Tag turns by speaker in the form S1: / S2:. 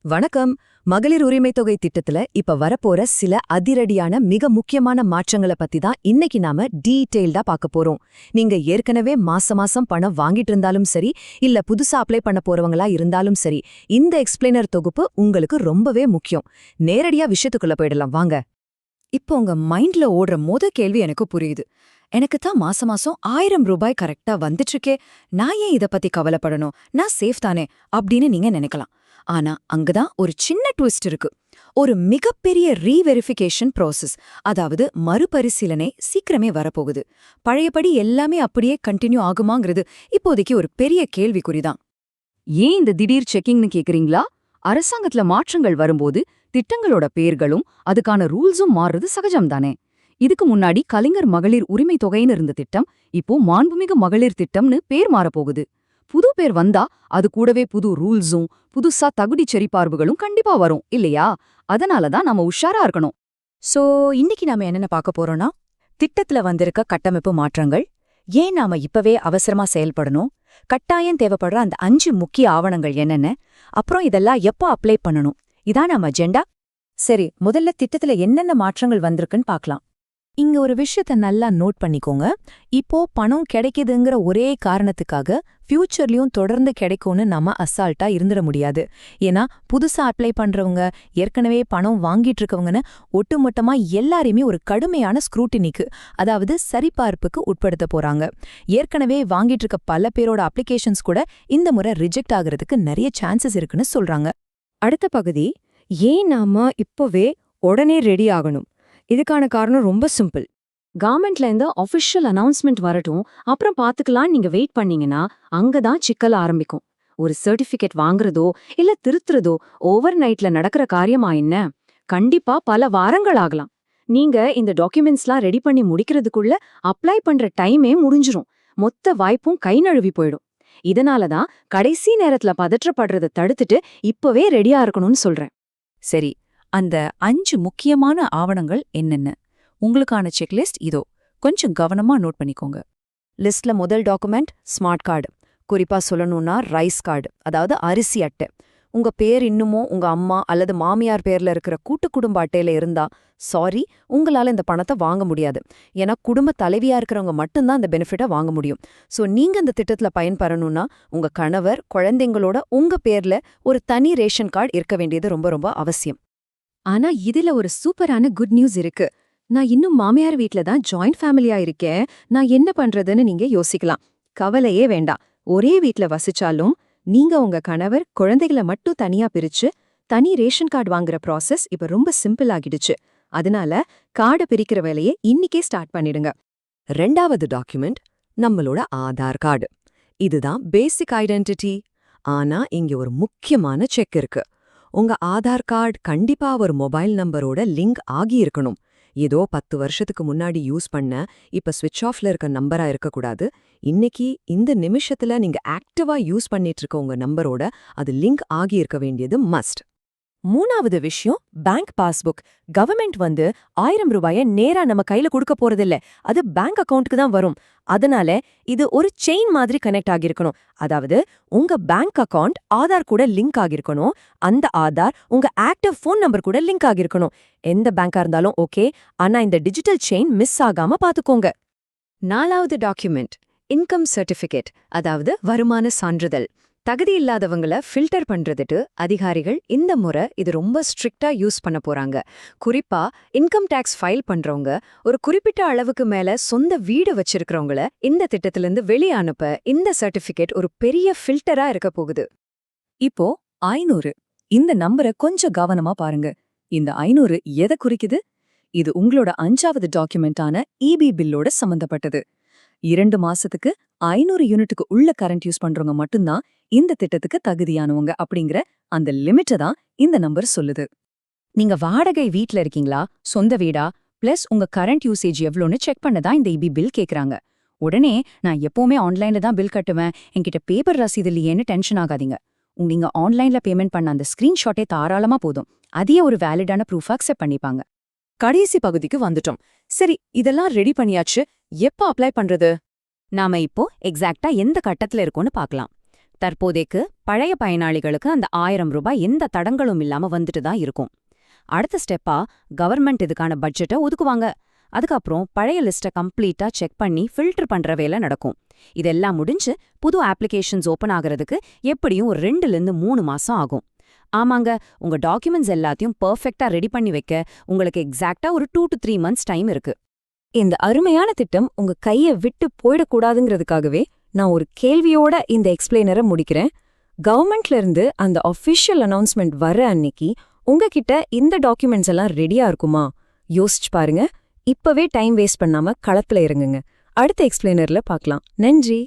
S1: வணக்கம். மகளிர் உரிமை தொகை திட்டத்துல இப்ப வரப்போற சில அதிரடியான மிக முக்கியமான மாற்றங்களை பத்தி தான் இன்னைக்கு நாம டீட்டெயில்டா பார்க்க போறோம். நீங்க ஏற்கனவே மாசம் மாசம் பணம் வாங்கிட்டு இருந்தாலும் சரி, இல்ல புதுசா அப்ளை பண்ண போறவங்களா இருந்தாலும் சரி, இந்த எக்ஸ்பிளைனர் தொகுப்பு உங்களுக்கு ரொம்பவே முக்கியம். நேரடியா விஷயத்துக்குள்ள போயிடலாம் வாங்க.
S2: இப்போ உங்க மைண்ட்ல ஓடுற கேள்வி எனக்கு புரியுது. எனக்கு தான் மாசம் மாசம் 1000 ரூபாய் கரெக்டா வந்துட்டுருக்கே, நான் ஏன் இத பத்தி கவலைப்படணும், நான் சேஃப் தானே அப்படின்னு நீங்க நினைக்கலாம். ஆனா அங்கதான் ஒரு சின்ன ட்விஸ்ட் இருக்கு. ஒரு மிகப்பெரிய ரீவெரிஃபிகேஷன் ப்ராசஸ், அதாவது மறுபரிசீலனை சீக்கிரமே வரப்போகுது. பழையபடி எல்லாமே அப்படியே கண்டினியூ ஆகுமாங்கிறது இப்போதைக்கு ஒரு பெரிய கேள்விக்குறிதான்.
S3: ஏன் இந்த திடீர் செக்கிங்னு கேக்குறீங்களா? அரசாங்கத்துல மாற்றங்கள் வரும்போது திட்டங்களோட பேர்களும் அதுக்கான ரூல்ஸும் மாறுறது சகஜம்தானே. இதுக்கு முன்னாடி கலைஞர் மகளிர் உரிமை தொகைன்னு இருந்த திட்டம் இப்போ மாண்புமிகு மகளிர் திட்டம்னு பேர் மாறப்போகுது. புது பேர் வந்தா அது கூடவே புது ரூல்ஸும் புதுசா தகுதி சரிபார்ப்புகளும் கண்டிப்பா வரும் இல்லையா? அதனாலதான் நாம உஷாரா இருக்கணும்.
S2: சோ இன்னைக்கு நாம என்னென்ன பார்க்க போறோம்னா, திட்டத்துல வந்திருக்க கட்டமைப்பு மாற்றங்கள், ஏன் நாம இப்பவே அவசரமா செயல்படணும், கட்டாயம் தேவைப்படுற அந்த 5 முக்கிய ஆவணங்கள் என்னென்ன, அப்புறம் இதெல்லாம் எப்போ அப்ளை பண்ணணும், இதான் நம்ம அஜெண்டா. சரி, முதல்ல திட்டத்துல என்னென்ன மாற்றங்கள் வந்திருக்குன்னு பார்க்கலாம்.
S1: இங்க ஒரு விஷயத்த நல்லா நோட் பண்ணிக்கோங்க. இப்போ பணம் கிடைக்குதுங்கிற ஒரே காரணத்துக்காக ஃபியூச்சர்லயும் தொடர்ந்து கிடைக்கும்னு நம்ம அசால்ட்டா இருந்துட முடியாது. ஏன்னா புதுசா அப்ளை பண்றவங்க, ஏற்கனவே பணம் வாங்கிட்டு இருக்கவங்கன்னு ஒட்டுமொத்தமா எல்லாரையுமே ஒரு கடுமையான ஸ்க்ரூட்டினிக்கு, அதாவது சரிபார்ப்புக்கு உட்படுத்த போறாங்க. ஏற்கனவே வாங்கிட்டு இருக்க பல பேரோட அப்ளிகேஷன்ஸ் கூட இந்த முறை ரிஜெக்ட் ஆகுறதுக்கு நிறைய சான்சஸ் இருக்குன்னு சொல்றாங்க.
S4: அடுத்த பகுதி, ஏன் நாம இப்போவே உடனே ரெடி ஆகணும். இதுக்கான காரணம் ரொம்ப சிம்பிள். கவர்மெண்ட்ல இருந்து ஆஃபிஷியல் அனௌன்ஸ்மெண்ட் வரட்டும், அப்புறம் பாத்துக்கலாம் நீங்க வெயிட் பண்ணீங்கன்னா அங்கதான் சிக்கல் ஆரம்பிக்கும். ஒரு சர்டிபிகேட் வாங்குறதோ இல்ல திருத்துறதோ ஓவர் நைட்ல நடக்கிற காரியமா என்ன? கண்டிப்பா பல வாரங்கள் ஆகலாம். நீங்க இந்த டாக்குமெண்ட்ஸ்லாம் ரெடி பண்ணி முடிக்கிறதுக்குள்ள அப்ளை பண்ற டைமே முடிஞ்சிரும். மொத்த வாய்ப்பும் கை நழுவி போயிடும். இதனாலதான் கடைசி நேரத்துல பதற்றப்படுறதை தடுத்துட்டு இப்பவே ரெடியா இருக்கணும்னு சொல்றேன்.
S2: சரி, அந்த 5 முக்கியமான ஆவணங்கள் என்னென்ன? உங்களுக்கான செக்லிஸ்ட் இதோ, கொஞ்சம் கவனமா நோட் பண்ணிக்கோங்க.
S1: லிஸ்ட்ல முதல் டாக்குமெண்ட் ஸ்மார்ட் கார்டு. குறிப்பா சொல்லணும்னா ரைஸ் கார்டு, அதாவது அரிசி அட்டை. உங்க பேர் இன்னுமோ உங்க அம்மா அல்லது மாமியார் பேர்ல இருக்கிற கூட்டு குடும்ப அட்டையில இருந்தா சாரி, உங்களால இந்த பணத்தை வாங்க முடியாது. ஏன்னா குடும்ப தலைவியா இருக்கிறவங்க மட்டும்தான் இந்த பெனிஃபிட்டை வாங்க முடியும். சோ நீங்க இந்த திட்டத்துல பயன்பெறணும்னா உங்க கணவர், குழந்தைங்களோட உங்க பேர்ல ஒரு தனி ரேஷன் கார்டு இருக்க வேண்டியது ரொம்ப ரொம்ப அவசியம்.
S4: ஆனா இதுல ஒரு சூப்பரான குட் நியூஸ் இருக்கு. நான் இன்னும் மாமியார் வீட்ல தான் ஜாயிண்ட் ஃபேமிலியா இருக்கேன், நான் என்ன பண்றதுன்னு நீங்க யோசிக்கலாம். கவலையே வேண்டாம். ஒரே வீட்ல வசிச்சாலும் நீங்க உங்க கணவர், குழந்தைகளை மட்டும் தனியா பிரிச்சு தனி ரேஷன் கார்டு வாங்குற ப்ராசஸ் இப்ப ரொம்ப சிம்பிள் ஆகிடுச்சு. அதனால கார்டை பிரிக்கிற வேலையை இன்னிக்கே ஸ்டார்ட் பண்ணிடுங்க.
S1: ரெண்டாவது டாக்குமெண்ட் நம்மளோட ஆதார் கார்டு. இதுதான் பேசிக் ஐடென்டிட்டி. ஆனா இங்க ஒரு முக்கியமான செக் இருக்கு. உங்க ஆதார் கார்டு கண்டிப்பா ஒரு மொபைல் நம்பரோட லிங்க் ஆகியிருக்கணும். ஏதோ 10 வருஷத்துக்கு முன்னாடி யூஸ் பண்ண, இப்ப ஸ்விட்ச் ஆஃப்ல இருக்க நம்பரா இருக்கக்கூடாது. இன்னைக்கு இந்த நிமிஷத்துல நீங்க ஆக்டிவா யூஸ் பண்ணிட்டு இருக்க உங்க நம்பரோட அது லிங்க் ஆகியிருக்க வேண்டியது மஸ்ட்.
S2: மூணாவது விஷயம், பேங்க் பாஸ்புக். கவர்மெண்ட் 1000 ரூபாய நேரா நம்ம கையில கொடுக்க போறதில்ல, அது பேங்க் அக்கவுண்ட்க்கு தான் வரும். அதனால இது ஒரு செயின் மாதிரி கனெக்ட் ஆகியிருக்கணும். அதாவது உங்க பேங்க் அக்கவுண்ட் ஆதார் கூட லிங்க் ஆகியிருக்கணும். அந்த ஆதார் உங்க ஆக்டிவ் ஃபோன் நம்பர் கூட லிங்க் ஆகியிருக்கணும். எந்த பேங்கா இருந்தாலும் ஓகே, ஆனா இந்த டிஜிட்டல் செயின் மிஸ் ஆகாம பாத்துக்கோங்க.
S4: நாலாவது டாக்குமெண்ட் இன்கம் சர்டிஃபிகேட், அதாவது வருமான சான்றிதழ். தகுதி இல்லாதவங்கள ஃபில்டர் பண்றதுட்டு அதிகாரிகள் இந்த முறை இது ரொம்ப ஸ்ட்ரிக்டா யூஸ் பண்ண போறாங்க. குறிப்பா இன்கம் டாக்ஸ் ஃபைல் பண்றவங்க, ஒரு குறிப்பிட்ட அளவுக்கு மேல சொந்த வீடு வச்சிருக்கிறவங்கள இந்த திட்டத்திலிருந்து வெளியே அனுப்ப இந்த சர்டிஃபிகேட் ஒரு பெரிய ஃபில்டரா இருக்க போகுது.
S2: இப்போ 500, இந்த நம்பரை கொஞ்சம் கவனமா பாருங்க. இந்த 500 எதை குறிக்குது? இது உங்களோட 5வது டாக்குமெண்டான இபி பில்லோட சம்பந்தப்பட்டது. 2 மாசத்துக்கு 500 யூனிட்டுக்கு உள்ள கரண்ட் யூஸ் பண்றவங்க மட்டும்தான் இந்த திட்டத்துக்கு தகுதியானவங்க அப்படிங்கிற அந்த லிமிட்டை தான் இந்த நம்பர் சொல்லுது.
S4: நீங்க வாடகை வீட்ல இருக்கீங்களா, சொந்த வீடா, பிளஸ் உங்க கரண்ட் யூசேஜ் எவ்வளோன்னு செக் பண்ணதான் இந்த இபி பில் கேக்குறாங்க. உடனே நான் எப்பவுமே ஆன்லைன்ல தான் பில் கட்டுவேன், என்கிட்ட பேப்பர் ரசீது இல்லையேன்னு டென்ஷன் ஆகாதீங்க. நீங்க ஆன்லைன்ல பேமெண்ட் பண்ண அந்த ஸ்கிரீன்ஷாட்டே தாராளமா போதும். அதையே ஒரு வேலிடான ப்ரூஃப் அக்செப்ட் பண்ணிப்பாங்க.
S2: கடைசி பகுதிக்கு வந்துட்டோம். சரி, இதெல்லாம் ரெடி பண்ணியாச்சு, எப்ப அப்ளை பண்றது?
S4: நாம இப்போ எக்ஸாக்ட்டா எந்த கட்டத்துல இருக்கோம்னு பார்க்கலாம்.
S3: தற்போதைக்கு பழைய பயனாளிகளுக்கு அந்த 1000 ரூபாய் எந்த தடங்களும் இல்லாம வந்துட்டு தான் இருக்கும். அடுத்த ஸ்டெப்பா கவர்மெண்ட் இதுக்கான பட்ஜெட்டை ஒதுக்குவாங்க. அதுக்கப்புறம் பழைய லிஸ்ட்டை கம்ப்ளீட்டா செக் பண்ணி ஃபில்டர் பண்ற வேலை நடக்கும். இதெல்லாம் முடிஞ்சு புது அப்ளிகேஷன்ஸ் ஓபன் ஆகிறதுக்கு எப்படியும் ஒரு 2லேருந்து 3 மாசம் ஆகும். ஆமாங்க, உங்க டாக்குமெண்ட்ஸ் எல்லாத்தையும் பெர்ஃபெக்ட்டா ரெடி பண்ணி வைக்க உங்களுக்கு எக்ஸாக்ட்டா ஒரு 2 to 3 months டைம் இருக்கு.
S4: இந்த அருமையான திட்டம் உங்க கையை விட்டு போயிடக்கூடாதுங்கிறதுக்காகவே நான் ஒரு கேள்வியோட இந்த எக்ஸ்பிளைனரை முடிக்கிறேன். கவர்மெண்ட்ல இருந்து அந்த அஃபிஷியல் அனௌன்ஸ்மெண்ட் வர அன்னைக்கு உங்ககிட்ட இந்த டாக்குமெண்ட்ஸ் எல்லாம் ரெடியா இருக்குமா? யோசிச்சு பாருங்க. இப்பவே டைம் வேஸ்ட் பண்ணாம களத்துல இறங்குங்க. அடுத்த எக்ஸ்பிளைனர்ல பார்க்கலாம். நன்றி.